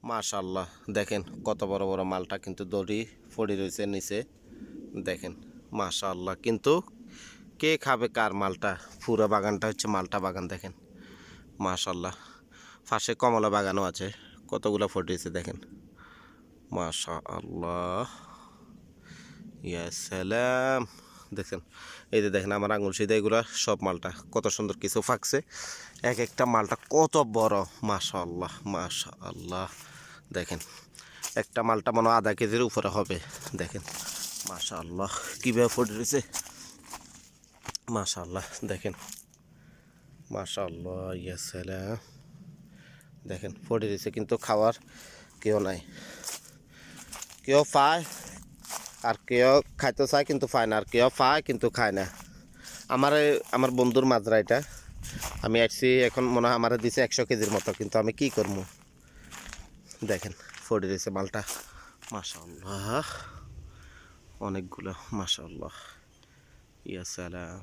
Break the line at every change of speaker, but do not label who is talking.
মাশাআল্লাহ দেখেন কত বড় বড় মালটা কিন্তু দড়ি পড়ে রয়েছে নিচে দেখেন মাশাআল্লাহ কিন্তু কে খাবে কার মালটা পুরো বাগানটা হচ্ছে মালটা বাগান দেখেন মাশাআল্লাহ পাশে কমলা বাগানও আছে কতগুলো ফুটেছে দেখেন মাশাআল্লাহ ইয়া সালাম দেখেন এই যে দেখেন আমার আঙুল সিধা এগুলা সব মালটা কত সুন্দর কিছু ফাকছে এক একটা মালটা কত বড় মাশাআল্লাহ মাশাআল্লাহ দেখেন একটা মালটা মনে হয় আধা কেজির উপরে হবে দেখেন মাশাআল্লাহ কীভাবে ফুটে রয়েছে মাশাআল্লাহ দেখেন মাশাআল্লাহ ইয়া সালাম দেখেন ফুটে রয়েছে কিন্তু খাওয়ার কেউ নাই কেউ পায় আর কেউ খাইতে চায় কিন্তু পায় না আর কেউ পায় কিন্তু খায় না আমার বন্ধুর মাজরা এটা আমি আসছি এখন মনে হয় আমার দিছে 100 কেজির মতো কিন্তু আমি কি করবো দেখেন ফড়ে রয়েছে মালটা মাশাআল্লাহ অনেকগুলো মাশাআল্লাহ ইয়া সালাম